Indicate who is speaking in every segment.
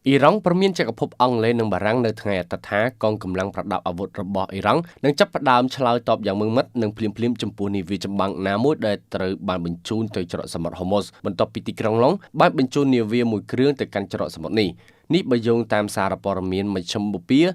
Speaker 1: អ៊ីរ៉ង់ព្រមានចក្រភពអង់គ្លេសនិងបារាំងនៅថ្ងៃអត្តថាកងកម្លាំងប្រដាប់អាវុធរបស់អ៊ីរ៉ង់នឹងចាប់ផ្ដើមឆ្លើយតបយ៉ាងម៉ឺងម៉ាត់និងភ្លាមៗចំពោះនាវាចម្បាំងណាមួយដែលត្រូវបានបញ្ជូនទៅច្រកសមុទ្រហូម៉ូសបន្ទាប់ពីទីក្រុងឡុងបានបញ្ជូននាវាមួយគ្រឿងទៅកាន់ច្រកសមុទ្រនេះបើយោងតាមសារព័ត៌មានមជ្ឈមបូព៌ា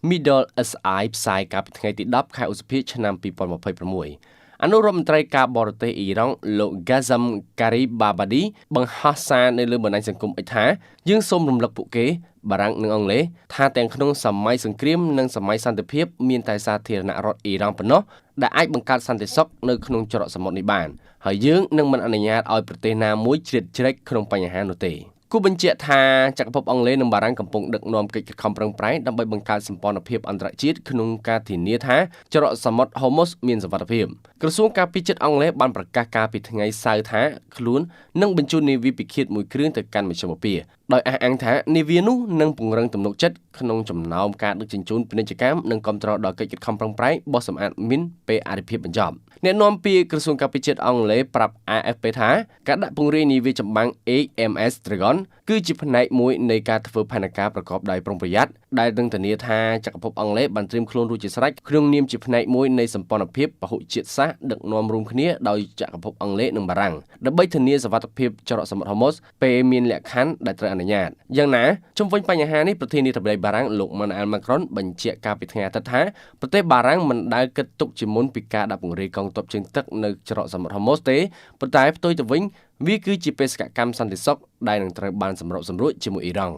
Speaker 1: Middle SI ផ្សាយកាលពីថ្ងៃទី10ខែឧសភាឆ្នាំ2026អនុរដ្ឋមន្ត្រីការបរទេសអ៊ីរ៉ង់លោក Ghazem Garibabadi បង្ហោះសារនៅលើបណ្ដាញសង្គមថាយើងសូមរំលឹកពួកគេបារាំងនិងអង់គ្លេសថាទាំងក្នុងសម័យសង្គ្រាមនិងសម័យសន្តិភាពមានតែសាធារណរដ្ឋអ៊ីរ៉ង់ប៉ុណ្ណោះដែលអាចបង្កើតសន្តិសុខនៅក្នុងច្រកសមុទ្រនេះបានហើយយើងនឹងមិនអនុញ្ញាតឲ្យប្រទេសណាមួយជ្រៀតជ្រែកក្នុងបញ្ហានោះទេគូបញ្ជាក់ថាចក្រភពអង់គ្លេសនិងបារាំងកំពុងដឹកនាំកិច្ចខិតខំប្រឹងប្រែងដើម្បីបង្កើតសម្ព័ន្ធភាពអន្តរជាតិក្នុងការធានាថាច្រកសមុទ្រហូម៉ូសមានសុវត្ថិភាពក្រសួងការពារជាតិអង់គ្លេសបានប្រកាសកាលពីថ្ងៃសៅរ៍ថាខ្លួននឹងបញ្ជូននាវាពិឃាតមួយគ្រឿងទៅកាន់មជ្ឈមបូព៌ាដោយអះអាងថានាវានោះនឹងពង្រឹងទំនុកចិត្តក្នុងចំណោមការដឹកជញ្ជូនពាណិជ្ជកម្មនិងគាំទ្រដល់កិច្ចខិតខំប្រឹងប្រែងបោះសម្អាតមីនពេលអរិភាពបញ្ចប់អ្នកនាំពាក្យក្រសួងការពារជាតិអង់គ្លេសប្រាប់ AFP ថាការដាក់ពង្រាយនាវាចម្បាំង HMS Dragon គឺជាផ្នែកមួយនៃការធ្វើផែនការប្រកបដោយប្រុងប្រយ័ត្នដែលនឹងធានាថាចក្រភពអង់គ្លេសបានត្រៀមខ្លួនរួចជាស្រេចក្នុងនាមជាផ្នែកមួយនៃសម្ព័ន្ធភាពពហុជាតិសាសន៍ដឹកនាំរួមគ្នាដោយចក្រភពអង់គ្លេសនិងបារាំងដើម្បីធានាសុវត្ថិភាពច្រកសមុទ្រហូម៉ូសពេលមានលក្ខខណ្ឌដែលត្រូវអនុញ្ញាតយ៉ាងណាជុំវិញបញ្ហានេះប្រធានាធិបតីបារាំងលោក Emmanuel Macron បញ្ជាក់កាលពីថ្ងៃអាទិត្យថាប្រទេសបារាំងមិនដែលគិតទុកជាមុនពីការដាក់ពង្រាយកងទ័ពជើងទឹកនៅច្រកសមុទ្រហូម៉ូសទេប៉ុន្តែផ្ទុយទៅវិញវាគឺជាបេសកកម្មសន្តិសុខដែលនឹងត្រូវបានសម្របសម្រួលជាមួយអ៊ីរ៉ង់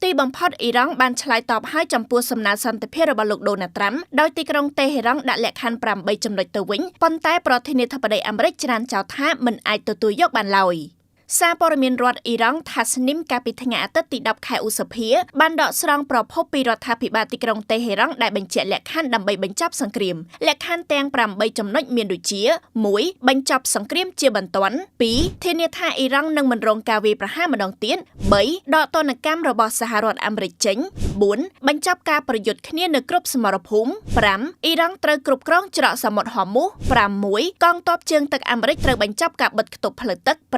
Speaker 2: ទីបំផុតអ៊ីរ៉ង់បានឆ្លើយតបឲ្យចំពោះសំណើសន្តិភាពរបស់លោកដូណាល់ត្រាំដោយទីក្រុងតេហេរ៉ង់ដាក់លក្ខខណ្ឌ8ចំណុចទៅវិញប៉ុន្តែប្រធានាធិបតីអាមេរិកច្រានចោទថាមិនអាចទទួលយកបានឡើយសារព័ត៌មានរដ្ឋអ៊ីរ៉ង់ Tasnim កាលពីថ្ងៃអាទិត្យទី10ខែឧសភាបានដកស្រង់ប្រភពពីរដ្ឋាភិបាលទីក្រុងតេហេរ៉ង់ដែលបញ្ជាក់លក្ខខណ្ឌដើម្បីបញ្ចប់សង្គ្រាមលក្ខខណ្ឌទាំង8ចំណុចមានដូចជា 1. បញ្ចប់សង្គ្រាមជាបន្ទាន់ 2. ធានាថាអ៊ីរ៉ង់នឹងមិនរងការវាយប្រហារម្ដងទៀត 3. ដកទណ្ឌកម្មរបស់សហរដ្ឋអាមេរិកចេញ 4. បញ្ចប់ការប្រយុទ្ធគ្នានៅគ្រប់សមរភូមិ 5. អ៊ីរ៉ង់ត្រូវគ្រប់គ្រងច្រកសមុទ្រហូម៉ូស 6. កងទ័ពជើងទឹកអាមេរិកត្រូវបញ្ចប់ការបិទគប់ផ្លូវទឹក 7.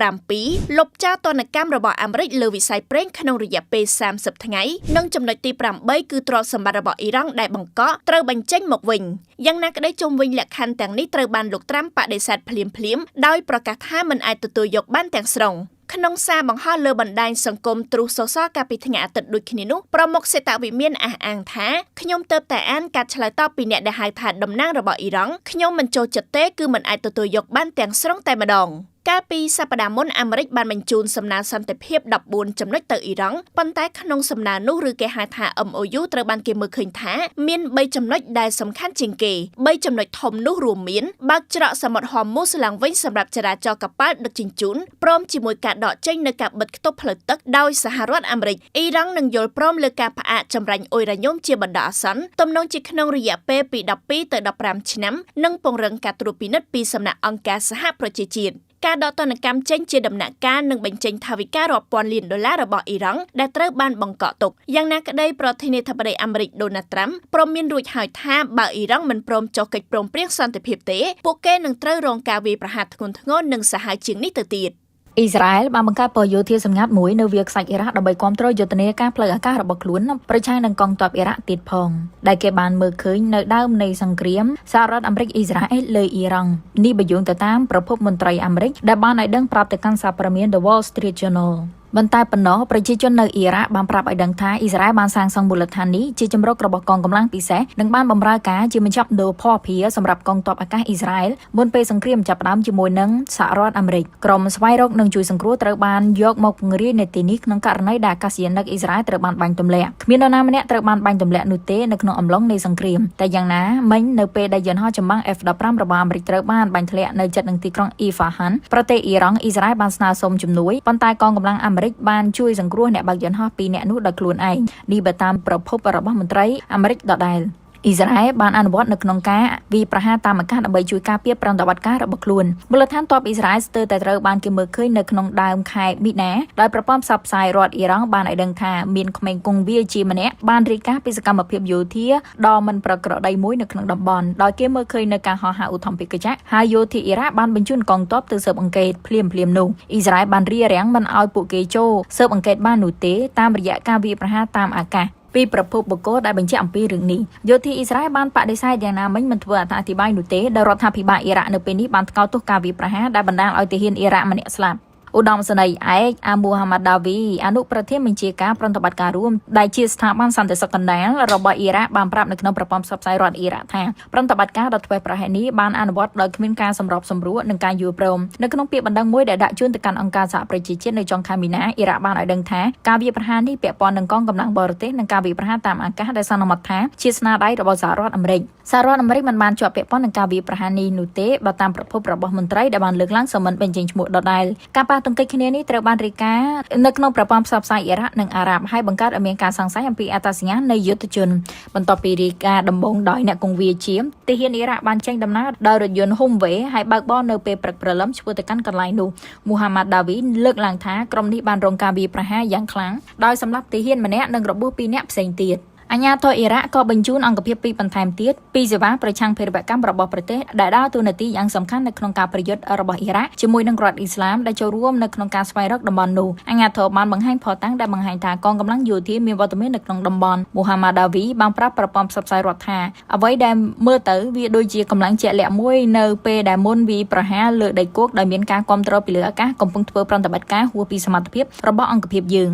Speaker 2: លុបចោលទណ្ឌកម្មរបស់អាមេរិកលើវិស័យប្រេងក្នុងរយៈពេល30ថ្ងៃនិងចំណុចទី8គឺទ្រព្យសម្បត្តិរបស់អ៊ីរ៉ង់ដែលបង្កក់ត្រូវបញ្ចេញមកវិញយ៉ាងណាក្តីជុំវិញលក្ខខណ្ឌទាំងនេះត្រូវបានលោកត្រាំបដិសេធភ្លាមៗដោយប្រកាសថាមិនអាចទទួលយកបានទាំងស្រុងក្នុងសារបង្ហោះលើបណ្ដាញសង្គម Truth Social កាលពីថ្ងៃអាទិត្យដូចគ្នានោះប្រមុខសេតវិមានអះអាងថាខ្ញុំទើបតែអានការឆ្លើយតបពីអ្នកដែលហៅថាតំណាងរបស់អ៊ីរ៉ង់ខ្ញុំមិនចូលចិត្តទេគឺមិនអាចទទួលយកបានទាំងស្រុងតែម្ដងកាលពីសប្តាហ៍មុនអាមេរិកបានបញ្ជូនសំណើសន្តិភាព14ចំណុចទៅអ៊ីរ៉ង់ប៉ុន្តែក្នុងសំណើនោះឬគេហៅថា MOU ត្រូវបានគេមើលឃើញថាមាន3ចំណុចដែលសំខាន់ជាងគេ3ចំណុចធំនោះរួមមានបើកច្រកសមុទ្រហូម៉ូសឡើងវិញសម្រាប់ចរាចរណ៍កប៉ាល់ដឹកជញ្ជូនព្រមជាមួយការដកចេញនៅការបិទគប់ផ្លូវទឹកដោយសហរដ្ឋអាមេរិកអ៊ីរ៉ង់នឹងយល់ព្រមលើការផ្អាកចម្រាញ់អ៊ុយរ៉ាញ៉ូមជាបណ្ដោះអាសន្នទំនងជាក្នុងរយៈពេលពី12ទៅ15ឆ្នាំនិងពង្រឹងការត្រួតពិនិត្យពីសំណាក់អង្គការសហប្រជាជាតិការដកទណ្ឌកម្មចេញជាដំណាក់កាលនឹងបញ្ចេញថវិការាប់ពាន់លានដុល្លាររបស់អ៊ីរ៉ង់ដែលត្រូវបានបង្កក់ទុកយ៉ាងណាក្តីប្រធានាធិបតីអាមេរិកដូណាល់ត្រាំព្រមមានរួចហើយថាបើអ៊ីរ៉ង់មិនព្រមចុះកិច្ចព្រមព្រៀងសន្តិភាពទេពួកគេនឹងត្រូវរងការវាយប្រហារធ្ងន់ធ្ងរនិងសាហាវជាងនេះទៅទៀត
Speaker 3: អ៊ីស្រាអែលបានបង្កើតពយោធាសម្ងាត់មួយនៅវាលខ្សាច់អ៊ីរ៉ាក់ដើម្បីគ្រប់គ្រងយុទ្ធនាការផ្លូវអាកាសរបស់ខ្លួនប្រឆាំងនឹងកងទ័ពអ៊ីរ៉ាក់ទៀតផងដែលគេបានមើលឃើញនៅដើមនៃសង្គ្រាមសហរដ្ឋអាមេរិកអ៊ីស្រាអែលលើអ៊ីរ៉ង់នេះបញ្យល់ទៅតាមប្រភពមន្ត្រីអាមេរិកដែលបានឲ្យដឹងប្រាប់ទៅកាន់សារព័ត៌មាន The Wall Street Journalបន្តែប៉ុណ្ណោះប្រជាជននៅអ៊ីរ៉ាក់បានប្រាប់ឲ្យដឹងថាអ៊ីស្រាអែលបានសាងសង់មូលដ្ឋាននេះជាជំរករបស់កងកម្លាំងពិសេសនិងបានបម្រើការជាបញ្ចប់ដូរភស្តុភារសម្រាប់កងទ័ពអាកាសអ៊ីស្រាអែលមុនពេលសង្គ្រាមចាប់ផ្ដើមជាមួយនឹងសហរដ្ឋអាមេរិកក្រុមស្វែងរកនិងជួយសង្គ្រោះត្រូវបានយកមកពង្រាយនៅទីនេះក្នុងករណីដែលអាកាសយានិកអ៊ីស្រាអែលត្រូវបានបាញ់ទម្លាក់គ្មាននរណាម្នាក់ត្រូវបានបាញ់ទម្លាក់នោះទេនៅក្នុងអំឡុងនៃសង្គ្រាមតែយ៉ាងណាមិញនៅពេលដែលយន្តហោះចម្បាំង F-15 របស់អាមេរិកត្រូវបានបាញ់ធ្លាក់នៅជិតនឹងទីក្រុងអ៊ីហ្វាហានប្រទេសអ៊ីរ៉ង់អ៊ីស្រាអែលបានស្នើសុំជំនួយប៉ុន្តែកងកម្លាំងអាមេរិកបានជួយសង្គ្រោះអ្នកបើកយន្តហោះ2នាក់នោះដោយខ្លួនឯងនេះបើតាមប្រភពរបស់មន្ត្រីអាមេរិកដដែល អ៊ីស្រាអែលបានអនុវត្តនៅក្នុងការវាយប្រហារតាមអាកាសដើម្បីជួយការពារប្រតិបត្តិការរបស់ខ្លួនមូលដ្ឋានទ័ពអ៊ីស្រាអែលស្ទើរតែត្រូវបានគេមើលឃើញនៅក្នុងដើមខែមីនាដោយប្រព័ន្ធផ្សព្វផ្សាយរដ្ឋអ៊ីរ៉ង់បានឲ្យដឹងថាមានក្មេងគង់វាជាម្នាក់បានរាយការណ៍ពីសកម្មភាពយោធាដ៏មិនប្រក្រតីមួយនៅក្នុងតំបន់ដោយគេមើលឃើញនៅការហោះហើរឧទ្ធម្ភាគចក្រហើយយោធាអ៊ីរ៉ាក់បានបញ្ជូនកងទ័ពទៅស៊ើបអង្កេតភ្លាមៗនោះអ៊ីស្រាអែលបានរារាំងមិនឲ្យពួកគេចូលស៊ើបអង្កេតបាននោះទេតាមរយៈការវាយប្រហារតាមអាកាសពីប្រភពបុគ្គលដែលបញ្ជាក់អំពីរឿងនេះយោធាអ៊ីស្រាអែលបានបដិសេធយ៉ាងណាមិញមិនធ្វើអត្ថាធិប្បាយនោះទេដោយរដ្ឋាភិបាលអ៊ីរ៉ាក់នៅពេលនេះបានថ្កោលទោសការវាយប្រហារដែលបណ្ដាលឲ្យទាហានអ៊ីរ៉ាក់ម្នាក់ស្លាប់ឧត្តមសេនីយ៍ឯកអាមូហាម៉ាត់ដាវីអនុប្រធានបញ្ជាការប្រតិបត្តិការរួមដែលជាស្ថាប័នសន្តិសុខកណ្ដាលរបស់អ៊ីរ៉ាក់បានប្រាប់នៅក្នុងប្រព័ន្ធផ្សព្វផ្សាយរដ្ឋអ៊ីរ៉ាក់ថាប្រតិបត្តិការដ៏ធ្វេសប្រហែសនេះបានអនុវត្តដោយគ្មានការសម្របសម្រួលនិងការយល់ព្រមនៅក្នុងពាក្យបណ្ដឹងមួយដែលដាក់ជូនទៅកាន់អង្គការសហប្រជាជាតិនៅចុងខែមីនាអ៊ីរ៉ាក់បានឲ្យដឹងថាការវាយប្រហារនេះពាក់ព័ន្ធនឹងកងកម្លាំងបរទេសនិងការវាយប្រហារតាមអាកាសដែលសន្មតថាជាស្នាដៃរបស់សហរដ្ឋអាមេរិកសហរដ្ឋអាមេរិកមិនបានជាប់ពាក់ព័ន្ធនឹងការវាយប្រហារនេះនោះទេបើតាមប្រភពរបស់មន្ត្រីដែលបានលើកឡើងសមមិនបញ្ចេញឈ្មោះដដែលការប៉ះទង្គិចគ្នានេះត្រូវបានរាយការណ៍នៅក្នុងប្រព័ន្ធផ្សព្វផ្សាយអ៊ីរ៉ាក់និងអារ៉ាប់ហើយបង្កើតឲ្យមានការសង្ស័យអំពីអត្តសញ្ញាណនៃយុទ្ធជនបន្ទាប់ពីរាយការណ៍ដំបូងដោយអ្នកគង្វាលជាមទាហានអ៊ីរ៉ាក់បានចេញដំណើរដោយរថយន្ត Humvee ហើយបើកបរនៅពេលព្រឹកព្រលឹមឆ្ពោះទៅកាន់កន្លែងនោះមូហាម៉ាត់ដាវីលើកឡើងថាក្រុមនេះបានរងការវាយប្រហារយ៉ាងខ្លាំងដោយសម្លាប់ទាហានម្នាក់និងរបួស2នាក់ផ្សេងទៀតអាញាធរអ៊ីរ៉ាក់ក៏បញ្ជូនអង្គភាពពីរបន្ថែមទៀតពីសេវាប្រឆាំងភេរវកម្មរបស់ប្រទេសដែលដើរតួនាទីយ៉ាងសំខាន់នៅក្នុងការប្រយុទ្ធរបស់អ៊ីរ៉ាក់ជាមួយនឹងរដ្ឋអ៊ីស្លាមដែលចូលរួមនៅក្នុងការស្វែងរកតំបន់នោះអាញាធរបានបង្ហាញភស្តុតាងដែលបង្ហាញថាកងកម្លាំងយោធាមានវត្តមាននៅក្នុងតំបន់មូហាម៉ាត់ដាវីបានប្រាប់ប្រព័ន្ធផ្សព្វផ្សាយរដ្ឋថាអ្វីដែលមើលទៅវាដូចជាកម្លាំងជាក់លាក់មួយនៅពេលដែលមុនវាប្រហារលើដីគោកដោយមានការគ្រប់គ្រងពីលើអាកាសកំពុងធ្វើប្រតិបត្តិការហួសពីសមត្ថភាពរបស់អង្គភាពយើ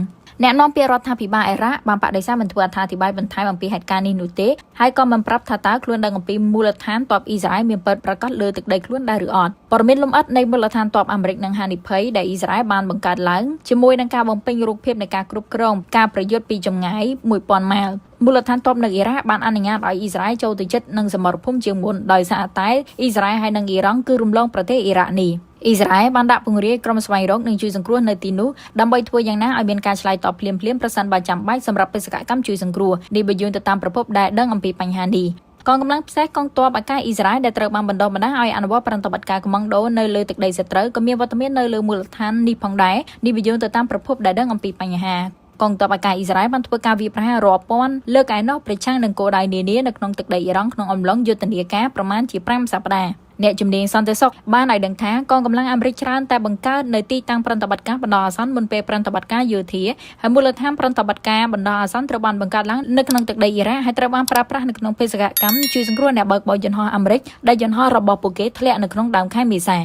Speaker 3: ងអ្នកនាំពាក្យរដ្ឋាភិបាលអ៊ីរ៉ាក់បានបដិសេធមិនធ្វើអត្ថាធិប្បាយបន្ថែមអំពីហេតុការណ៍នេះនោះទេហើយក៏មិនប្រាប់ថាតើខ្លួនដឹងអំពីមូលដ្ឋានទ័ពអ៊ីស្រាអែលមានពិតប្រាកដលើទឹកដីខ្លួនដែរឬអត់ព័ត៌មានលម្អិតនៃមូលដ្ឋានទ័ពអាមេរិកនិងហានិភ័យដែលអ៊ីស្រាអែលបានបង្កើតឡើងជាមួយនឹងការបំពេញរូបភាពនៃការគ្រប់គ្រងការប្រយុទ្ធពីចម្ងាយ 1000 ម៉ាយល៍មូលដ្ឋានទ័ពនៅអ៊ីរ៉ាក់បានអនុញ្ញាតឲ្យអ៊ីស្រាអែលចូលទៅជិតនឹងសមរភូមិជាងមុនដោយសារតែអ៊ីស្រាអែលហើយនិងអ៊ីរ៉ង់គឺរំលងប្រទេសអ៊ីរ៉ាក់នេះអ៊ីស្រាអែលបានដាក់ពង្រាយក្រុមស្វែងរកនិងជួយសង្គ្រោះនៅទីនោះដើម្បីធ្វើយ៉ាងណាឲ្យមានការឆ្លើយតបភ្លាមៗប្រសិនបើចាំបាច់សម្រាប់បេសកកម្មជួយសង្គ្រោះនេះបើយោងទៅតាមប្រភពដែលដឹងអំពីបញ្ហានេះកងកម្លាំងពិសេសកងទ័ពអាកាសអ៊ីស្រាអែលដែលត្រូវបានបណ្ដុះបណ្ដាលឲ្យអនុវត្តប្រតិបត្តិការកុម៉ាំងដូនៅលើទឹកដីសត្រូវក៏មានវត្តមាននៅលើមូលដ្ឋាននេះផងដែរនេះបើយោងទៅតាមប្រភពដែលដឹងអំពីបញ្ហាកងទ័ពអាកាសអ៊ីស្រាអែលបានធ្វើការវាយប្រហាររាប់ពាន់លើកឯណោះប្រឆាំងនឹងគោលដៅនានានៅក្នុងទឹកដីអ៊ីរ៉ង់ក្នុងអំឡុងយុទ្ធនាការប្រមាណជា5សប្តាហ៍អ្នកជំនាញសន្តិសុខបានឲ្យដឹងថាកងកម្លាំងអាមេរិកច្រើនតែបង្កើតនៅទីតាំងប្រតិបត្តិការបណ្ដោះអាសន្នមុនពេលប្រតិបត្តិការយោធាហើយមូលដ្ឋានប្រតិបត្តិការបណ្ដោះអាសន្នត្រូវបានបង្កើតឡើងនៅក្នុងទឹកដីអ៊ីរ៉ាក់ហើយត្រូវបានប្រើប្រាស់នៅក្នុងបេសកកម្មជួយសង្គ្រោះអ្នកបើកបរយន្តហោះអាមេរិកដែលយន្តហោះរបស់ពួកគេធ្លាក់នៅក្នុងដើមខែមេសា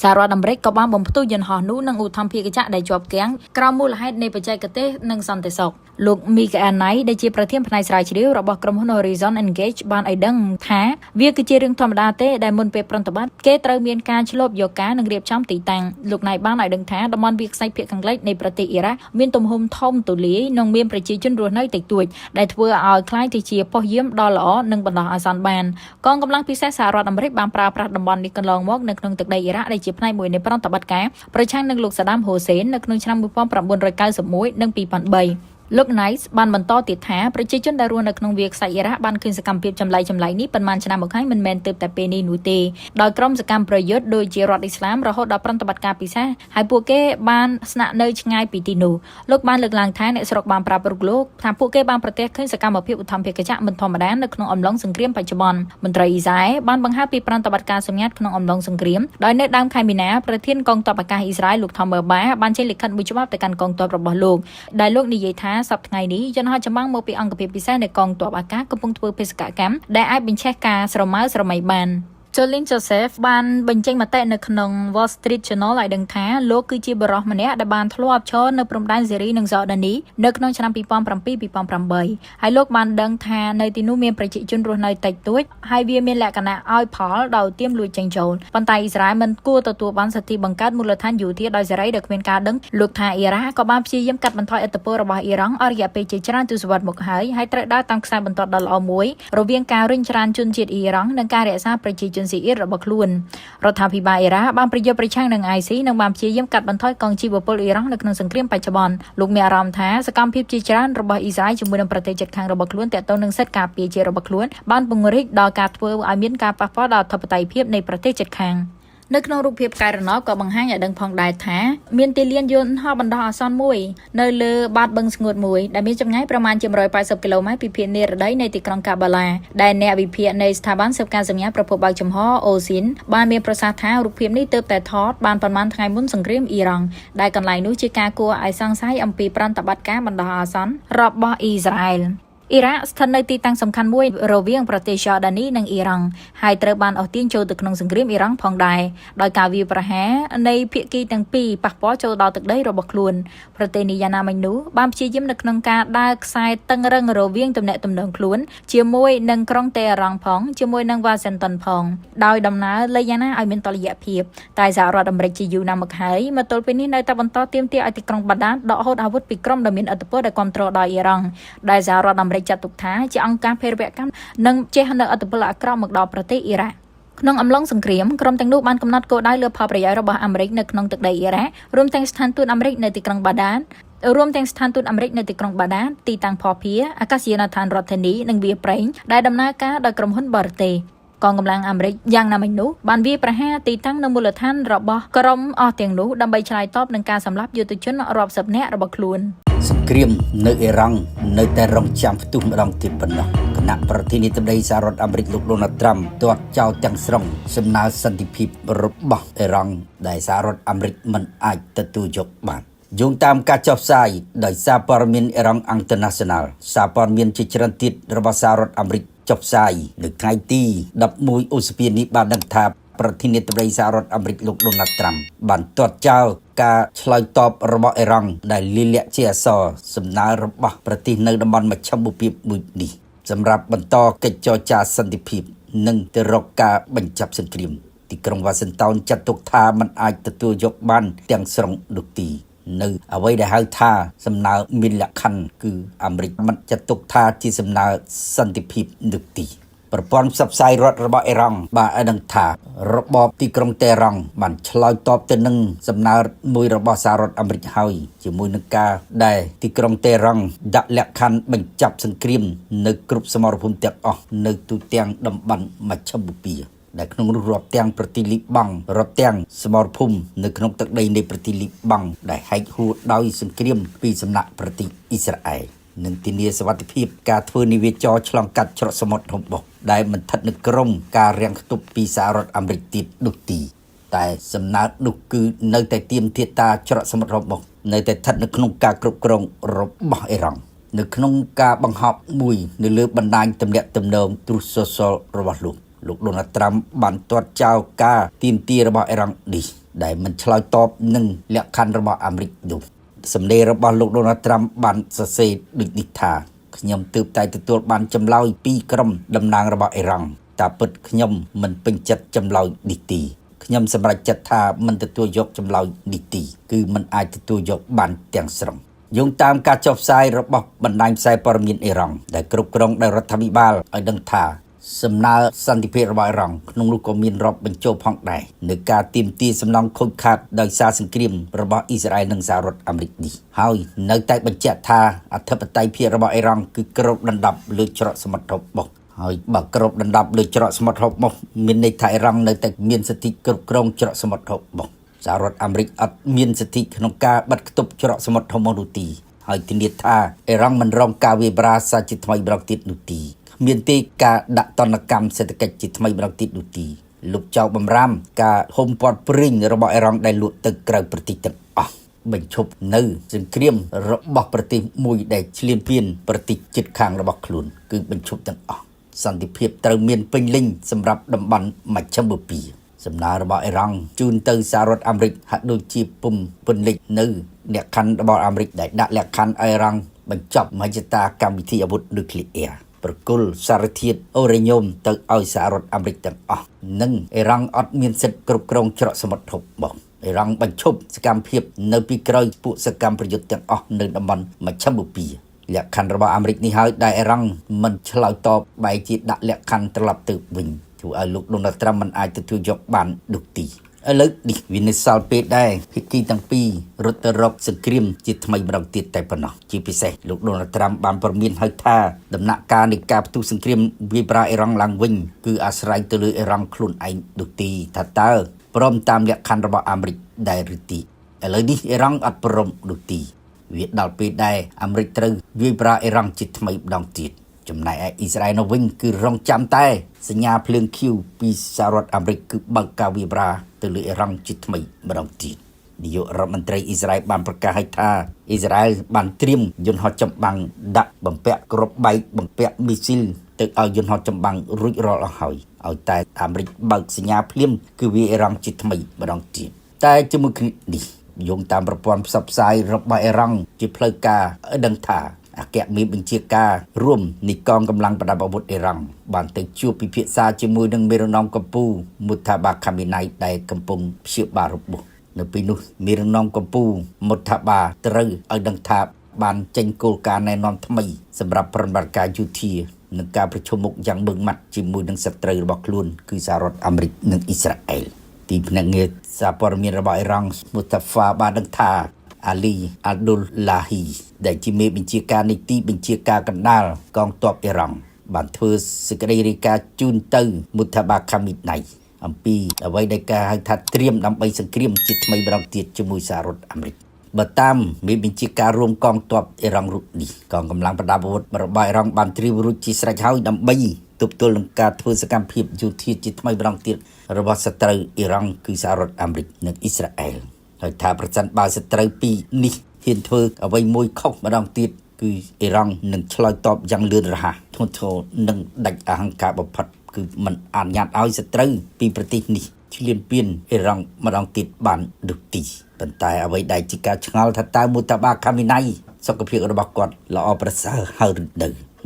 Speaker 3: សហរដ្ឋអាមេរិកក៏បានបំផ្ទុះយន្តហោះនោះនឹងឧទ្ធម្ភាគចក្រដែលជាប់គាំងក្រោមមូលហេតុនៃបច្ចេកទេសនិងសន្តិសុខលោក Michael Knight ដែលជាប្រធានផ្នែកស្រាវជ្រាវរបស់ក្រុមហ៊ុន Horizon Engage បានឲ្យដឹងថាវាគឺជារឿងធម្មតាទេដែលមុនពេលប្រតិបត្តិគេត្រូវមានការឆ្លប់យកការនិងរៀបចំទីតាំងលោក Knight បានឲ្យដឹងថាតំបន់វាលខ្សាច់ភាគខាងលិចនៃប្រទេសអ៊ីរ៉ាក់មានទំហំធំទូលាយនិងមានប្រជាជនរស់នៅតិចតួចដែលធ្វើឲ្យคล้ายទៅជាប៉ុស្តិ៍យាមដ៏ល្អនិងបណ្ដោះអាសន្នបានកងកម្លាំងពិសេសសហរដ្ឋអាមេរិកបានប្រើប្រាស់តំបន់នេះកន្លងមកនៅក្នុងទឹកដីអ៊ីរ៉ាក់ដែលជាផ្នែកមួយនៃប្រតិបត្តិការប្រឆាំងនឹងលោកសាដាមហូសេននៅក្នុងឆ្នាំ1991និង2003លោក Nice បានបន្តទៀតថាប្រជាជនដែលរស់នៅក្នុងវាលខ្សាច់អ៊ីរ៉ាក់បានឃើញសកម្មភាពចម្លែកៗនេះប៉ុន្មានឆ្នាំមកហើយមិនមែនទើបតែពេលនេះនោះទេដោយក្រុមសកម្មប្រយុទ្ធដូចជារដ្ឋអ៊ីស្លាមរហូតដល់ប្រតិបត្តិការពិសេសហើយពួកគេបានស្នាក់នៅឆ្ងាយពីទីនោះលោកបានលើកឡើងថាអ្នកស្រុកបានប្រាប់រូបលោកថាពួកគេបានប្រទះឃើញសកម្មភាពឧទ្ធម្ភាគចក្រមិនធម្មតានៅក្នុងអំឡុងសង្គ្រាមបច្ចុប្បន្នមន្ត្រីអ៊ីស្រាអែលបានបង្ហាញពីប្រតិបត្តិការសម្ងាត់ក្នុងអំឡុងសង្គ្រាមដោយនៅដើមខែមីនាប្រធានកងទ័ពអាកាសអ៊ីស្រាអែលលោក Tomer Bar បានចេញលិខិតមួយច្បាប់ទៅកាន់កងទ័ពរបស់លោកដែលលោកនិយាយថាសប្តាហ៍ថ្ងៃនេះយន្តហោះចម្បាំងមកពីអង្គភាពពិសេសនៃកងទ័ពអាកាសកំពុងធ្វើបេសកកម្មដែលអាចបញ្ឆេះការស្រមើស្រមៃបាន Jolene Joseph បានបញ្ចេញមតិនៅក្នុង Wall Street Journal ឲ្យដឹងថាលោកគឺជាបរិសម្នាក់ដែលបានធ្លាប់ឈរនៅព្រំដែនសេរីនិង Jordani នៅក្នុងឆ្នាំ2007-2008ហើយលោកបានដឹងថានៅទីនោះមានប្រជាជនរស់នៅតិចតួចហើយវាមានលក្ខណៈឲ្យផលដោយទាមលួចចេញចូលប៉ុន្តែអ៊ីស្រាអែលមិនគួរទទួលបានសិទ្ធិបង្កើតមូលដ្ឋានយោធាដោយសេរីដោយគ្មានការដឹងលោកថាអ៊ីរ៉ាក៏បានព្យាយាមកាត់បន្ថយឥទ្ធិពលរបស់អ៊ីរ៉ង់អស់រយៈពេលជាច្រើនទសវត្សរ៍មកហើយត្រូវដើរតាមខ្សែបន្ទាត់ដ៏ល្អមួយរវាងការរុញច្រានជនជាតិអ៊ីរ៉ង់និងការរក្សាប្រជាជន ស៊ីអ៊ីតរបស់ខ្លួនរដ្ឋាភិបាលអ៊ីរ៉ាបានប្រយុទ្ធប្រឆាំងនឹង IC និងបានព្យាយាមកាត់បន្ថយកងជីវពលអ៊ីរ៉ង់នៅក្នុងសង្គ្រាមបច្ចុប្បន្នលោកមានអារម្មណ៍ថាសកម្មភាពជាច្រើនរបស់អ៊ីស្រាអែលជាមួយនឹងប្រទេសជិតខាងរបស់ខ្លួនទាក់ទងនឹងសិទ្ធិការពារជាតិរបស់ខ្លួនបានពង្រីកដល់ការធ្វើឲ្យមានការប៉ះពាល់ដល់អធិបតេយ្យភាពនៃប្រទេសជិតខាងនៅក្នុងរូបភាពផ្កាយរណបក៏បង្ហាញឲ្យដឹងផងដែរថាមានទីលានយន្តហោះបណ្ដោះអាសន្នមួយនៅលើបាតបឹងស្ងួតមួយដែលមានចម្ងាយប្រមាណជា180គីឡូម៉ែត្រពីភាគនិរតីនៃទីក្រុងកាបាឡាដែលអ្នកវិភាគនៃស្ថាប័នសិបការសម្ងាត់ប្រភពបើកចំហអូស៊ីនបានមានប្រសាសន៍ថារូបភាពនេះទើបតែថតបានប្រមាណថ្ងៃមុនសង្គ្រាមអ៊ីរ៉ង់ដែលកន្លែងនោះជាការគួរឲ្យសង្ស័យអំពីប្រតិបត្តិការបណ្ដោះអាសន្នរបស់អ៊ីស្រាអែលអ៊ីរ៉ាក់ស្ថិតនៅទីតាំងសំខាន់មួយរវាងប្រទេសយ៉ូដានីនិងអ៊ីរ៉ង់ហើយត្រូវបានអូសទាញចូលទៅក្នុងសង្គ្រាមអ៊ីរ៉ង់ផងដែរដោយការវាយប្រហារនៃភាគីទាំងពីរប៉ះពាល់ចូលដល់ទឹកដីរបស់ខ្លួនប្រទេសនេះយ៉ាងណាមិញនោះបានព្យាយាមនៅក្នុងការដើរខ្សែតឹងរឹងរវាងទំនាក់ទំនងខ្លួនជាមួយនឹងក្រុងតេហឺរ៉ង់ផងជាមួយនឹងវ៉ាស៊ីនតោនផងដោយដំណើរលើយ៉ាងណាឲ្យមានតុល្យភាពតែសហរដ្ឋអាមេរិកជាយូរណាស់មកហើយមកទល់ពេលនេះនៅតែបន្តទាមទារឲ្យទីក្រុងបាដានដកហូតអាវុធពីក្រុមដែលមានឥទ្ធិពលដែលគ្រប់គ្រងដោយអ៊ីរ៉ង់ដែលសហរដ្ឋអាមេរិកចាត់ទុកថាជាអង្គការភេរវកម្មនិងចេះនៅឥទ្ធិពលអាក្រក់មកដល់ប្រទេសអ៊ីរ៉ាក់ក្នុងអំឡុងសង្គ្រាមក្រុមទាំងនោះបានកំណត់គោលដៅលើផលប្រយោជន៍របស់អាមេរិកនៅក្នុងទឹកដីអ៊ីរ៉ាក់រួមទាំងស្ថានទូតអាមេរិកនៅទីក្រុងបាដានទីតាំងភស្តុភារអាកាសយានដ្ឋានរដ្ឋធានីនិងវាលប្រេងដែលដំណើរការដោយក្រុមហ៊ុនបរទេសកងកម្លាំងអាមេរិកយ៉ាងណាមិញនោះបានវាយប្រហារទីតាំងនៅមូលដ្ឋានរបស់ក្រុមអស់ទាំងនោះដើម្បីឆ្លើយតបនឹងការសម្លាប់យុទ្ធជនរាប់សិបនាក់របស់ខ្លួន
Speaker 4: សង្គ្រាមនៅអ៊ីរ៉ង់នៅតែរងចាំផ្ទុះម្ដងទៀតប៉ុណ្ណោះគណៈប្រធានាធិបតីសហរដ្ឋអាមេរិកលោកដូណាល់ត្រាំទាត់ចោលទាំងស្រុងសំណើសន្តិភាពរបស់អ៊ីរ៉ង់ដែលសហរដ្ឋអាមេរិកមិនអាចទទួលយកបានយោងតាមការចុះផ្សាយដោយសារព័ត៌មានអ៊ីរ៉ង់ International សារព័ត៌មានជាច្រើនទៀតរបស់សហរដ្ឋអាមេរិកចុះផ្សាយនៅថ្ងៃទី11ឧសភានេះបានដឹងថាប្រធានាធិបតីសហរដ្ឋអាមេរិកលោកដូណាល់ត្រាំបានទាត់ចោលការឆ្លើយតបរបស់អ៊ីរ៉ង់ដែលលាលាក់ជាអសរសំណើរបស់ប្រទេសនៅតំបន់មជ្ឈមបូព៌ាមួយនេះសម្រាប់បន្តកិច្ចចរចាសន្តិភាពនិងទៅរកការបញ្ចប់សង្គ្រាមទីក្រុងវ៉ាស៊ីនតោនចាត់ទុកថាมันអាចទទួលយកបានទាំងស្រុងនោះទេនៅអ្វីដែលហៅថាសំណើមានលក្ខខណ្ឌគឺអាមេរិកមិនចាត់ទុកថាជាសំណើសន្តិភាពនោះទេប្រព័ន្ធផ្សព្វផ្សាយរដ្ឋរបស់អ៊ីរ៉ង់បានឲ្យដឹងថារបបទីក្រុងតេហឺរ៉ង់បានឆ្លើយតបទៅនឹងសំណើមួយរបស់សហរដ្ឋអាមេរិកហើយជាមួយនឹងការដែលទីក្រុងតេហឺរ៉ង់ដាក់លក្ខខណ្ឌបញ្ចប់សង្គ្រាមនៅគ្រប់សមរភូមិទាំងអស់នៅទូទាំងតំបន់មជ្ឈមបូព៌ាដែលក្នុងនោះរាប់ទាំងប្រទេសលីបង់រាប់ទាំងសមរភូមិនៅក្នុងទឹកដីនៃប្រទេសលីបង់ដែលហែកហួរដោយសង្គ្រាមពីសំណាក់ប្រទេសអ៊ីស្រាអែលនិងធានាសុវត្ថិភាពការធ្វើនាវាចរឆ្លងកាត់ច្រកសមុទ្រហុំបោះដែលមិនស្ថិតនៅក្រោមការរាំងខ្ទប់ពីសហរដ្ឋអាមេរិកទៀតនោះទេតែសំណើនោះគឺនៅតែទាមទារតាច្រកសមុទ្រហុំបោះនៅតែស្ថិតនៅក្នុងការគ្រប់គ្រងរបស់អ៊ីរ៉ង់នៅក្នុងការបង្ហោះមួយនៅលើបណ្ដាញទំនាក់ទំនង Truth Social របស់លោកដូណាល់ត្រាំបានទាត់ចោលការទាមទាររបស់អ៊ីរ៉ង់នេះដែលមិនឆ្លើយតបនឹងលក្ខខណ្ឌរបស់អាមេរិកនោះសម្លេងរបស់លោកដូណាល់ត្រាំបានសរសេរដូចនេះថាខ្ញុំទើបតែទទួលបានចម្លើយពីក្រុមតំណាងរបស់អ៊ីរ៉ង់តែពិតខ្ញុំមិនពេញចិត្តចម្លើយនេះទេខ្ញុំសម្រេចចិត្តថាមិនទទួលយកចម្លើយនេះទេគឺមិនអាចទទួលយកបានទាំងស្រុងយោងតាមការចុះផ្សាយរបស់បណ្ដាញផ្សាយព័ត៌មានអ៊ីរ៉ង់ដែលគ្រប់គ្រងដោយរដ្ឋាភិបាលឲ្យដឹងថាសំណើសន្តិភាពរបស់អ៊ីរ៉ង់ក្នុងនោះក៏មានរាប់បញ្ចូលផងដែរនៅការទាមទារសំណងខូចខាតដោយសារសង្គ្រាមរបស់អ៊ីស្រាអែលនិងសហរដ្ឋអាមេរិកនេះហើយនៅតែបញ្ជាក់ថាអធិបតេយ្យភាពរបស់អ៊ីរ៉ង់គឺគ្របដណ្ដប់លើច្រកសមុទ្រហុំបោះហើយបើគ្របដណ្ដប់លើច្រកសមុទ្រហុំបោះមានន័យថាអ៊ីរ៉ង់នៅតែមានសិទ្ធិគ្រប់គ្រងច្រកសមុទ្រហុំបោះសហរដ្ឋអាមេរិកអត់មានសិទ្ធិក្នុងការបិទគប់ច្រកសមុទ្រហុំបោះនោះទេហើយធានាថាអ៊ីរ៉ង់មិនរងការវាយប្រហារសាជាថ្មីម្ដងទៀតនោះទេមានទេការដាក់ទណ្ឌកម្មសេដ្ឋកិច្ចជាថ្មីម្ដងទៀតនោះទេលោកចៅបំរាមការហុំព័ទ្ធព្រិញរបស់អ៊ីរ៉ង់ដែលលក់ទៅក្រៅប្រទេសទាំងអស់បញ្ឈប់នៅសង្គ្រាមរបស់ប្រទេសមួយដែលឈ្លានពានប្រទេសជិតខាងរបស់ខ្លួនគឺបញ្ឈប់ទាំងអស់សន្តិភាពត្រូវមានពេញលេញសម្រាប់តំបន់មជ្ឈមបូព៌ាសំណើរបស់អ៊ីរ៉ង់ជូនទៅសហរដ្ឋអាមេរិកហាក់ដូចជាពុំពន្លិចនៅលក្ខខណ្ឌរបស់អាមេរិកដែលដាក់លក្ខខណ្ឌអ៊ីរ៉ង់បញ្ចប់មហិច្ឆតាកម្មវិធីអាវុធនុយក្លេអ៊ែរប្រគល់សារធាតុអូរ៉េញ៉ូមទៅឲ្យសហរដ្ឋអាមេរិកទាំងអស់និងអ៊ីរ៉ង់អត់មានសិទ្ធិគ្រប់គ្រងច្រកសមុទ្រហុំបោះអ៊ីរ៉ង់បញ្ឈប់សកម្មភាពនៅពីក្រោយពួកសកម្មប្រយុទ្ធទាំងអស់នៅតំបន់មជ្ឈមបូព៌ាលក្ខខណ្ឌរបស់អាមេរិកនេះហើយដែលអ៊ីរ៉ង់មិនឆ្លើយតបបែរជាដាក់លក្ខខណ្ឌត្រឡប់ទៅវិញ ធ្វើឲ្យលោក Donald Trump មិនអាចទទួលយកបានដូចទីឥឡូវនេះវានៅសល់ពេលដែរភាគីទាំងពីររត់ទៅរកសង្គ្រាមជាថ្មីម្ដងទៀតតែប៉ុណ្ណោះជាពិសេសលោក Donald Trump បានព្រមានហៅថាដំណាក់កាលនៃការផ្ទុះសង្គ្រាមវាយប្រហារអ៊ីរ៉ង់ឡើងវិញគឺអាស្រ័យទៅលើអ៊ីរ៉ង់ខ្លួនឯងដូចទីថាតើព្រមតាមលក្ខខណ្ឌរបស់អាមេរិកដែរឬទីឥឡូវនេះអ៊ីរ៉ង់អត់ព្រមដូចទីវាដល់ពេលដែរអាមេរិកត្រូវវាយប្រហារអ៊ីរ៉ង់ជាថ្មីម្ដងទៀតចំណែកឯអ៊ីស្រាអែលនៅវិញគឺរងចាំតែសញ្ញាភ្លើងឃីវពីសហរដ្ឋអាមេរិកគឺបើកការវាយប្រហារទៅលើអ៊ីរ៉ង់ជាថ្មីម្ដងទៀតនាយករដ្ឋមន្ត្រីអ៊ីស្រាអែលបានប្រកាសឲ្យថាអ៊ីស្រាអែលបានត្រៀមយន្តហោះចម្បាំងដាក់បំពាក់គ្រាប់បែកបំពាក់មីស៊ីលទៅឲ្យយន្តហោះចម្បាំងរួចរាល់អស់ហើយឲ្យតែអាមេរិកបើកសញ្ញាភ្លាមគឺវាយអ៊ីរ៉ង់ជាថ្មីម្ដងទៀតតែជាមួយគ្នានេះយោងតាមប្រព័ន្ធផ្សព្វផ្សាយរបស់អ៊ីរ៉ង់ជាផ្លូវការឲ្យដឹងថាអគ្គមេបញ្ជាការរួមនៃកងកម្លាំងប្រដាប់អាវុធអ៊ីរ៉ង់បានទៅជួបពិភាក្សាជាមួយនឹងមេរណមកម្ពុជាមូថាបាខាមីណៃដែលកំពុងព្យាបាលរបួសនៅពេលនោះមេរណមកម្ពុជាមូថាបាត្រូវឲ្យដឹងថាបានចេញគោលការណ៍ណែនាំថ្មីសម្រាប់ប្រតិបត្តិការយោធានិងការប្រជុំមុខយ៉ាងម៉ឺងម៉ាត់ជាមួយនឹងសត្រូវរបស់ខ្លួនគឺសហរដ្ឋអាមេរិកនិងអ៊ីស្រាអែលទីភ្នាក់ងារសារព័ត៌មានរបស់អ៊ីរ៉ង់មូតាហ្វាបានដឹងថាអាលីអាល់ឌុលឡាហ៊ីដែលជាមេបញ្ជាការនៃទីបញ្ជាការកណ្ដាលកងទ័ពអ៊ីរ៉ង់បានធ្វើសេចក្តីរាយការណ៍ជូនទៅមូថាបាខាមីណៃអំពីអ្វីដែលគេហៅថាត្រៀមដើម្បីសង្គ្រាមជាថ្មីម្ដងទៀតជាមួយសហរដ្ឋអាមេរិកបើតាមមេបញ្ជាការរួមកងទ័ពអ៊ីរ៉ង់រូបនេះកងកម្លាំងប្រដាប់អាវុធរបស់អ៊ីរ៉ង់បានត្រៀមរួចជាស្រេចហើយដើម្បីទប់ទល់នឹងការធ្វើសកម្មភាពយោធាជាថ្មីម្ដងទៀតរបស់សត្រូវអ៊ីរ៉ង់គឺសហរដ្ឋអាមេរិកនិងអ៊ីស្រាអែលហើយថាប្រសិនបើសត្រូវពីរនេះហ៊ានធ្វើអ្វីមួយខុសម្ដងទៀតគឺអ៊ីរ៉ង់នឹងឆ្លើយតបយ៉ាងលឿនរហ័សធ្ងន់ធ្ងរនិងដាច់អហង្ការបំផុតគឺមិនអនុញ្ញាតឲ្យសត្រូវពីប្រទេសនេះឈ្លានពានអ៊ីរ៉ង់ម្ដងទៀតបានដូចទីប៉ុន្តែអ្វីដែលជាការឆ្ងល់ថាតើមូតាបាខាមីណៃសុខភាពរបស់គាត់ល្អប្រសើរហើយឬ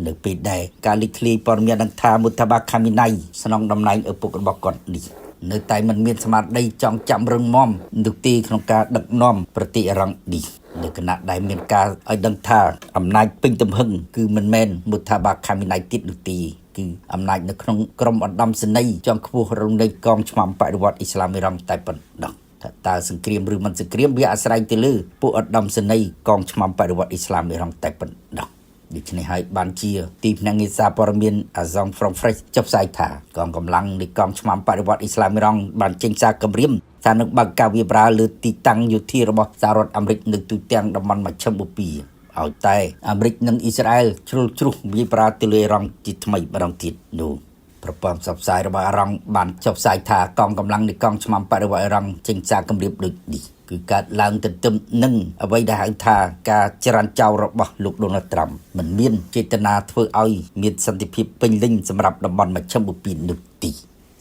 Speaker 4: នៅពេលដែលការលេចធ្លាយព័ត៌មានដឹងថាមូតាបាខាមីណៃស្នងតំណែងឪពុករបស់គាត់នេះនៅតែមិនមានស្មារតីចង់ចាំរឹងមាំនោះទេក្នុងការដឹកនាំប្រទេសអ៊ីរ៉ង់នេះនៅគណៈដែលមានការឲ្យដឹងថាអំណាចពេញទំហឹងគឺមិនមែនមូថាបាខាមីណៃទៀតនោះទេគឺអំណាចនៅក្នុងក្រុមឧត្តមសេនីយ៍ជាន់ខ្ពស់រំលែកកងឆ្មាំបដិវត្តអ៊ីស្លាមអ៊ីរ៉ង់តែប៉ុណ្ណោះតើសង្គ្រាមឬមិនសង្គ្រាមវាអាស្រ័យទៅលើពួកឧត្តមសេនីយ៍កងឆ្មាំបដិវត្តអ៊ីស្លាមអ៊ីរ៉ង់តែប៉ុណ្ណោះដូច្នេះហើយបានជាទីភ្នាក់ងារសារព័ត៌មាន Azon From Fresh ចុះផ្សាយថាកងកម្លាំងនៃកងឆ្មាំបដិវត្តអ៊ីស្លាមអ៊ីរ៉ង់បានចេញសារគម្រាមថានឹងបើកការវាយប្រហារលើទីតាំងយោធារបស់សហរដ្ឋអាមេរិកនៅទូទាំងតំបន់មជ្ឈិមបូព៌ាឲ្យតែអាមេរិកនិងអ៊ីស្រាអែលជ្រុលជ្រុះវាយប្រហារទៅលើអ៊ីរ៉ង់ជាថ្មីម្ដងទៀតនោះប្រព័ន្ធផ្សព្វផ្សាយរបស់អ៊ីរ៉ង់បានចុះផ្សាយថាកងកម្លាំងនៃកងឆ្មាំបដិវត្តអ៊ីរ៉ង់ចេញសារគម្រាមដូចនេះគឺកើតឡើងទន្ទឹមនឹងអ្វីដែលហៅថាការចរានចោលរបស់លោក Donald Trump មិនមានចេតនាធ្វើឲ្យមានសន្តិភាពពេញលេញសម្រាប់តំបន់មជ្ឈិមបូព៌ានោះទេ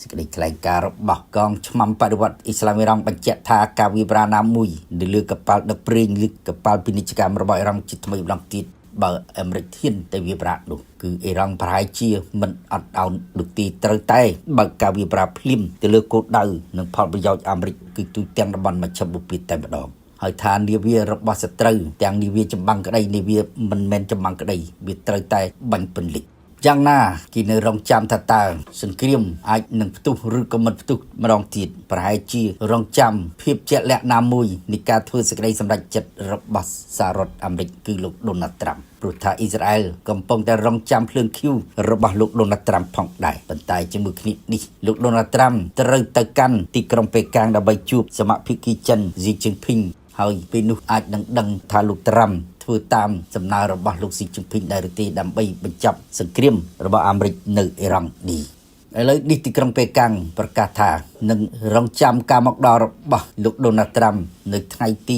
Speaker 4: សេចក្តីថ្លែងការណ៍របស់កងឆ្មាំបដិវត្តអ៊ីស្លាមអ៊ីរ៉ង់បញ្ជាក់ថាការវាយប្រហារណាមួយនៅលើកប៉ាល់ដឹកប្រេងឬកប៉ាល់ពាណិជ្ជកម្មរបស់អ៊ីរ៉ង់ជាថ្មីម្ដងទៀតបើអាមេរិកហ៊ានទៅវាយប្រហារនោះគឺអ៊ីរ៉ង់ប្រហែលជាមិនអត់ឱនដូចទីត្រូវតែបើកការវាយប្រហារភ្លាមទៅលើគោលដៅនិងផលប្រយោជន៍អាមេរិកគឺទូទាំងតំបន់មជ្ឈិមបូព៌ាតែម្ដងហើយថានាវារបស់សត្រូវទាំងនាវាចម្បាំងក្តីនាវាមិនមែនចម្បាំងក្តីវាត្រូវតែបាញ់ពន្លិចយ៉ាងណាគេនៅរងចាំថាតើសង្គ្រាមអាចនឹងផ្ទុះឬក៏មិនផ្ទុះម្ដងទៀតប្រហែលជារងចាំភាពជាក់លាក់ណាមួយនៃការធ្វើសេចក្តីសម្រេចចិត្តរបស់សហរដ្ឋអាមេរិកគឺលោក Donald Trump ព្រោះថាអ៊ីស្រាអែលកំពុងតែរងចាំភ្លើងឃ្យូរបស់លោក Donald Trump ផងដែរប៉ុន្តែជាមួយគ្នានេះលោក Donald Trump ត្រូវទៅកាន់ទីក្រុងប៉េកាំងដើម្បីជួបសមាភិកីចិន Xi Jinping ហើយពេលនោះអាចនឹងដឹងថាលោក Trumpធ្វើតាមសំណើរបស់លោកស៊ីជីនភីងដែរឬទេដើម្បីបញ្ចប់សង្គ្រាមរបស់អាមេរិកនៅអ៊ីរ៉ង់នេះឥឡូវនេះទីក្រុងប៉េកាំងប្រកាសថានឹងរងចាំការមកដល់របស់លោក Donald Trump នៅថ្ងៃទី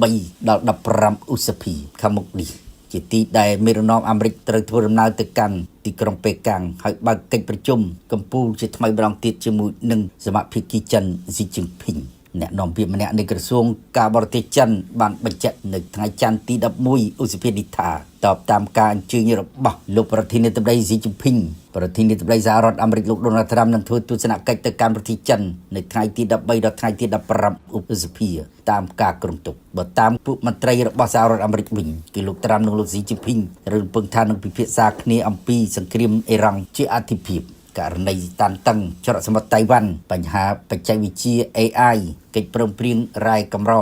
Speaker 4: 13ដល់15ឧសភាខាងមុខនេះជាទីដែលមេរណមអាមេរិកត្រូវធ្វើដំណើរទៅកាន់ទីក្រុងប៉េកាំងហើយបើកកិច្ចប្រជុំកំពូលជាថ្មីម្ដងទៀតជាមួយនឹងសមាភិកីចិន Xi Jinpingអ្នកនាំពាក្យម្នាក់នៃក្រសួងការបរទេសចិនបានបញ្ជាក់នៅថ្ងៃច័ន្ទទី11ឧសភានេះថាតបតាមការអញ្ជើញរបស់លោកប្រធានាធិបតី Xi Jinping ប្រធានាធិបតីសហរដ្ឋអាមេរិកលោក Donald Trump នឹងធ្វើទស្សនកិច្ចទៅកាន់ប្រទេសចិននៅថ្ងៃទី13ដល់ថ្ងៃទី15ឧសភាតាមការគ្រោងទុកបើតាមពួកមន្ត្រីរបស់សហរដ្ឋអាមេរិកវិញគឺលោក Trump និងលោក Xi Jinping ត្រូវពឹងថានឹងពិភាក្សាគ្នាអំពីសង្គ្រាមអ៊ីរ៉ង់ជាអាទិភាព ករណីតានតឹងច្រកសមុទ្រតៃវ៉ាន់បញ្ហាបច្ចេកវិទ្យា AI កិច្ចព្រមព្រៀងរ៉ែកម្រ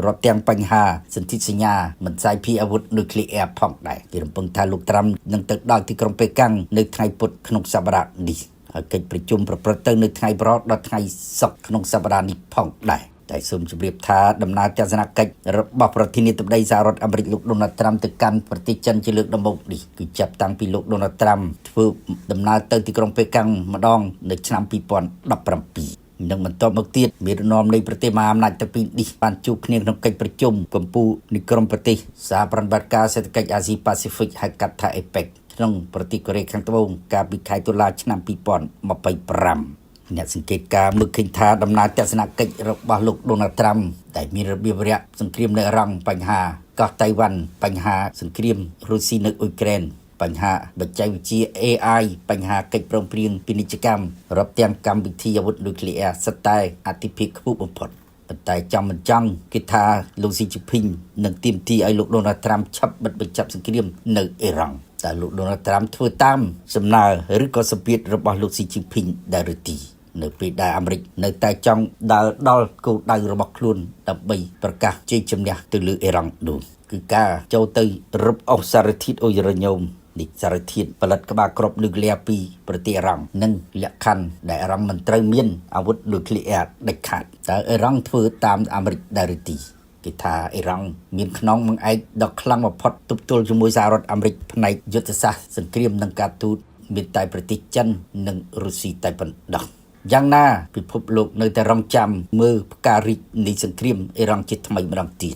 Speaker 4: រាប់ទាំងបញ្ហាសន្ធិសញ្ញាមិនផ្សាយភាអាវុធនុយក្លេអ៊ែរផងដែរគេរំពឹងថាលោកត្រាំនឹងទៅដល់ទីក្រុងប៉េកាំងនៅថ្ងៃពុធក្នុងសប្តាហ៍នេះហើយកិច្ចប្រជុំប្រព្រឹត្តទៅនៅថ្ងៃប្រហោះដល់ថ្ងៃសុក្រក្នុងសប្តាហ៍នេះផងដែរតែសូមជម្រាបថាដំណើរទស្សនកិច្ចរបស់ប្រធានាធិបតីសហរដ្ឋអាមេរិកលោកដូណាល់ត្រាំទៅកាន់ប្រទេសចិនជាលើកដំបូងនេះគឺចាប់តាំងពីលោកដូណាល់ត្រាំធ្វើដំណើរទៅទីក្រុងប៉េកាំងម្ដងនៅឆ្នាំ2017និងបន្ទាប់មកទៀតមេដឹកនាំនៃប្រទេសមហាអំណាចទាំងពីរនេះបានជួបគ្នាក្នុងកិច្ចប្រជុំកម្ពុជានៃក្រុមប្រទេសសហប្រតិបត្តិការសេដ្ឋកិច្ចអាស៊ីប៉ាស៊ីហ្វិកហៅកាត់ថា APEC ក្នុងប្រទេសកូរ៉េខាងត្បូងកាលពីខែតុលាឆ្នាំ2025អ្នកសង្កេតការណ៍មើលឃើញថាដំណើរទស្សនកិច្ចរបស់លោកដូណាល់ត្រាំដែលមានរបៀបវរៈសង្គ្រាមនៅអ៊ីរ៉ង់បញ្ហាកោះតៃវ៉ាន់បញ្ហាសង្គ្រាមរុស្ស៊ីនៅអ៊ុយក្រែនបញ្ហាបច្ចេកវិទ្យា AI បញ្ហាកិច្ចព្រមព្រៀងពាណិជ្ជកម្មរាប់ទាំងកម្មវិធីអាវុធនុយក្លេអ៊ែរសិតតែអតិភិបខ្ពស់បំផុតប៉ុន្តែចំមិនចង់គេថាលោកស៊ីជីភីងនឹងទាមទារឲ្យលោកដូណាល់ត្រាំឆាប់បិទបញ្ចប់សង្គ្រាមនៅអ៊ីរ៉ង់តែលោកដូណាល់ត្រាំធ្វើតាមសំណើឬក៏សម្ពាធរបស់លោកស៊ីជីភីងដែរឬទីនៅពេលដែលអាមេរិកនៅតែចង់ដើរដល់គោលដៅរបស់ខ្លួនដើម្បីប្រកាសជ័យជំនះទៅលើអ៊ីរ៉ង់នោះគឺការចូលទៅរឹបអូសសារធាតុអ៊ុយរ៉ាញ៉ូមនេះសារធាតុផលិតក្បាលគ្រាប់នុយក្លេអ៊ែរពីប្រទេសអ៊ីរ៉ង់និងលក្ខខណ្ឌដែលអ៊ីរ៉ង់មិនត្រូវមានអាវុធនុយក្លេអ៊ែរដាច់ខាតតើអ៊ីរ៉ង់ធ្វើតាមអាមេរិកដែរឬទីគេថាអ៊ីរ៉ង់មានខ្នងបង្អែកដ៏ខ្លាំងបំផុតទប់ទល់ជាមួយសហរដ្ឋអាមេរិកផ្នែកយុទ្ធសាស្ត្រសង្គ្រាមនិងការទូតមានតែប្រទេសចិននិងរុស្ស៊ីតែប៉ុណ្ណោះយ៉ាងណាពិភពលោកនៅតែរងចាំមើលផ្ការីកនៃសង្គ្រាមអ៊ីរ៉ង់ជាថ្មីម្ដងទៀត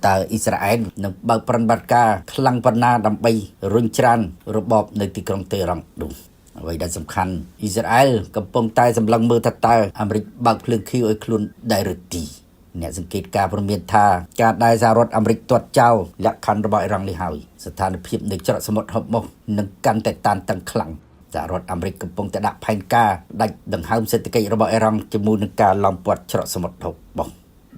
Speaker 4: តើអ៊ីស្រាអែលនឹងបើកប្រតិបត្តិការខ្លាំងប៉ុណ្ណាដើម្បីរុញច្រានរបបនៅទីក្រុងតេហ៍រ៉ង់នោះអ្វីដែលសំខាន់អ៊ីស្រាអែលកំពុងតែសម្លឹងមើលថាតើអាមេរិកបើកភ្លើងខៀវឲ្យខ្លួនដែរឬទីអ្នកសង្កេតការព្រមានថាការដែលសហរដ្ឋអាមេរិកទាត់ចោលលក្ខខណ្ឌរបស់អ៊ីរ៉ង់នេះហើយស្ថានភាពនៅច្រកសមុទ្រហុបមុខនឹងកាន់តែតានតឹងខ្លាំងសហរដ្ឋអាមេរិកកំពុងតែដាក់ផែនការដាច់ដង្ហើមសេដ្ឋកិច្ចរបស់អ៊ីរ៉ង់ជាមួយនឹងការឡោមព័ទ្ធច្រកសមុទ្រហុបមុខ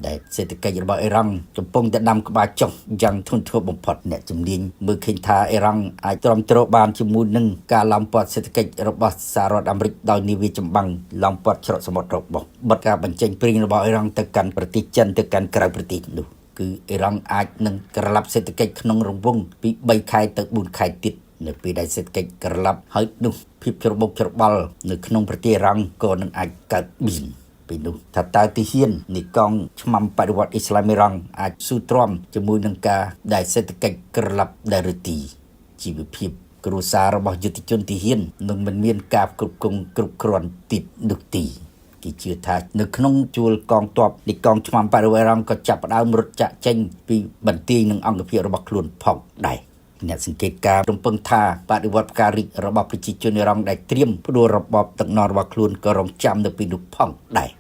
Speaker 4: ដែលសេដ្ឋកិច្ចរបស់អ៊ីរ៉ង់កំពុងតែដាំក្បាលចុះយ៉ាងធ្ងន់ធ្ងរបំផុតអ្នកជំនាញមើលឃើញថាអ៊ីរ៉ង់អាចទ្រាំទ្របានជាមួយនឹងការឡោមព័ទ្ធសេដ្ឋកិច្ចរបស់សហរដ្ឋអាមេរិកដោយនាវាចម្បាំងឡោមព័ទ្ធច្រកសមុទ្រហុបមុខបិទការបញ្ចេញព្រីងរបស់អ៊ីរ៉ង់ទៅកាន់ប្រទេសចិនទៅកាន់ក្រៅប្រទេសនោះគឺអ៊ីរ៉ង់អាចនឹងក្រឡាប់សេដ្ឋកិច្ចក្នុងរង្វង់ពី3ខែទៅ4ខែទៀតនៅពេលដែលសេដ្ឋកិច្ចក្រឡាប់ហើយនោះភាពច្របូកច្របល់នៅក្នុងប្រទេសអ៊ីរ៉ង់ក៏នឹងអាចកើតមានពីនោះថាតើទីហ៊ាននៃកងឆ្មាំបដិវត្តអ៊ីស្លាមអ៊ីរ៉ង់អាចស៊ូទ្រាំជាមួយនឹងការដែលសេដ្ឋកិច្ចក្រឡាប់ដែរឬទីជីវភាពគ្រួសាររបស់យុទ្ធជនទីហ៊ាននឹងមិនមានការគ្រប់គ្រងគ្រប់គ្រាន់ទៀតនោះទីគេជឿថានៅក្នុងជួរកងទ័ពនៃកងឆ្មាំបដិវត្តអ៊ីរ៉ង់ក៏ចាប់ផ្ដើមរត់ចាក់ចេញពីបន្ទាយនឹងអង្គភាពរបស់ខ្លួនផងដែរអ្នកសង្កេតការរំពឹងថាបដិវត្តផ្ការីករបស់ប្រជាជនអ៊ីរ៉ង់ដែលត្រៀមផ្ដួលរបបទឹកនររបស់ខ្លួនក៏រងចាំនៅពីនោះផងដែរ